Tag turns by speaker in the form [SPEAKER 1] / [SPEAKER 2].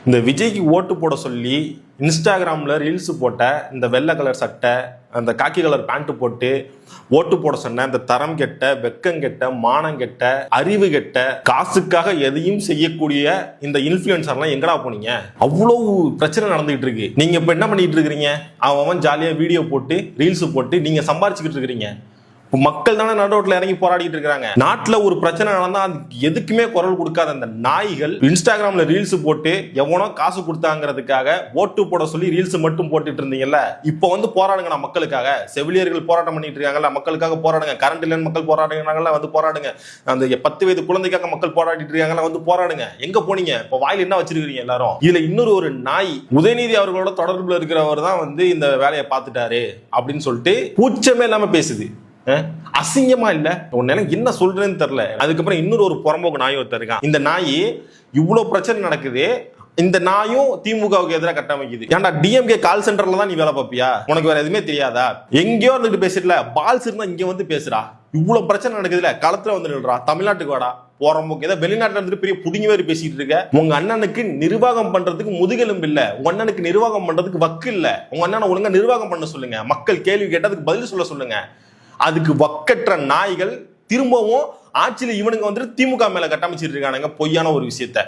[SPEAKER 1] இந்த விஜய்க்கு ஓட்டு போட சொல்லி இன்ஸ்டாகிராமில் ரீல்ஸ் போட்ட இந்த வெள்ளை கலர் சட்டை, அந்த காக்கி கலர் பேண்ட் போட்டு ஓட்டு போட சொன்ன இந்த தரம் கெட்ட, வெக்கங்கெட்ட, மானங்கெட்ட, அறிவு கெட்ட, காசுக்காக எதையும் செய்யக்கூடிய இந்த இன்ஃப்ளூயன்சர்லாம் எங்கடா போனீங்க? அவ்வளவு பிரச்சனை நடந்துகிட்டு இருக்கு. நீங்க இப்ப என்ன பண்ணிட்டு இருக்கிறீங்க? அவன் ஜாலியா வீடியோ போட்டு ரீல்ஸ் போட்டு நீங்க சம்பாரிச்சுக்கிட்டு இருக்கிறீங்க. மக்கள் தானே நடுரோட்ல இறங்கி போராடிட்டு இருக்காங்க. நாட்டுல ஒரு பிரச்சனை நடந்தா எதுக்குமே குரல் கொடுக்காத அந்த நாய்கள் இன்ஸ்டாகிராம்ல ரீல்ஸ் போட்டு எவனோ காசு கொடுத்தாங்கிறதுக்காக ஓட்டு போட சொல்லி ரீல்ஸ் மட்டும் போட்டுட்டு இருந்தீங்கல்ல, இப்ப வந்து போராடுங்க. மக்களுக்காக செவிலியர்கள் போராட்டம் பண்ணிட்டு இருக்காங்கல்ல, மக்களுக்காக போராடுங்க. கரண்ட் இல்லைன்னு மக்கள் போராடுறாங்கல்ல, வந்து போராடுங்க. அந்த 10 வயது குழந்தைக்காக மக்கள் போராடிட்டு இருக்காங்கல்ல, வந்து போராடுங்க. எங்க போனீங்க? இப்ப வாயில் என்ன வச்சிருக்கீங்க எல்லாரும்? இதுல இன்னொரு ஒரு நாய் உதயநிதி அவர்களோட தொடர்புல இருக்கிறவர் தான் வந்து இந்த வேலையை பார்த்துட்டாரு அப்படின்னு சொல்லிட்டு கூச்சமே இல்லாம பேசுது. அசிங்கமா இல்ல? எனக்கு என்ன சொல்றேன்னு தெரியல. அதுக்கப்புறம் இன்னொரு ஒரு புறம்போக்கு நாய் ஒருத்தர் இருக்கான். இந்த நாய் இவ்வளவு பிரச்சனை நடக்குது, இந்த நாயும் திமுகவுக்கு எதிராக கட்டமைக்குது. ஏன்டா டிஎம்கே கால் சென்டர்ல தான் நீ வேலை பார்ப்பியா? உனக்கு வேற எதுவுமே தெரியாதா? எங்கேயோ இருந்துட்டு பேசிடல, பால்ஸ் இருந்தா இங்க வந்து பேசுறா. இவ்வளவு பிரச்சனை நடக்குதுல, களத்துல வந்து நில்றா. தமிழ்நாட்டுக்கு வாடா. போறம்போக்கு ஏதோ வெளிநாட்டுல இருந்து பெரிய புடிங்கி வேறு பேசிட்டு இருக்க. உங்க அண்ணனுக்கு நிர்வாகம் பண்றதுக்கு முதுகெலும்பு இல்ல, உங்க அண்ணனுக்கு நிர்வாகம் பண்றதுக்கு வக்கு இல்ல. உங்க அண்ணனை ஒழுங்கா நிர்வாகம் பண்ண சொல்லுங்க. மக்கள் கேள்வி கேட்டதுக்கு பதில் சொல்ல சொல்லுங்க. அதுக்கு வக்கற்ற நாய்கள் திரும்பவும் ஆட்சியில் இவனுங்க வந்துட்டு திமுக மேல கட்டமைச்சிட்டு இருக்கானுங்க பொய்யான ஒரு விஷயத்த.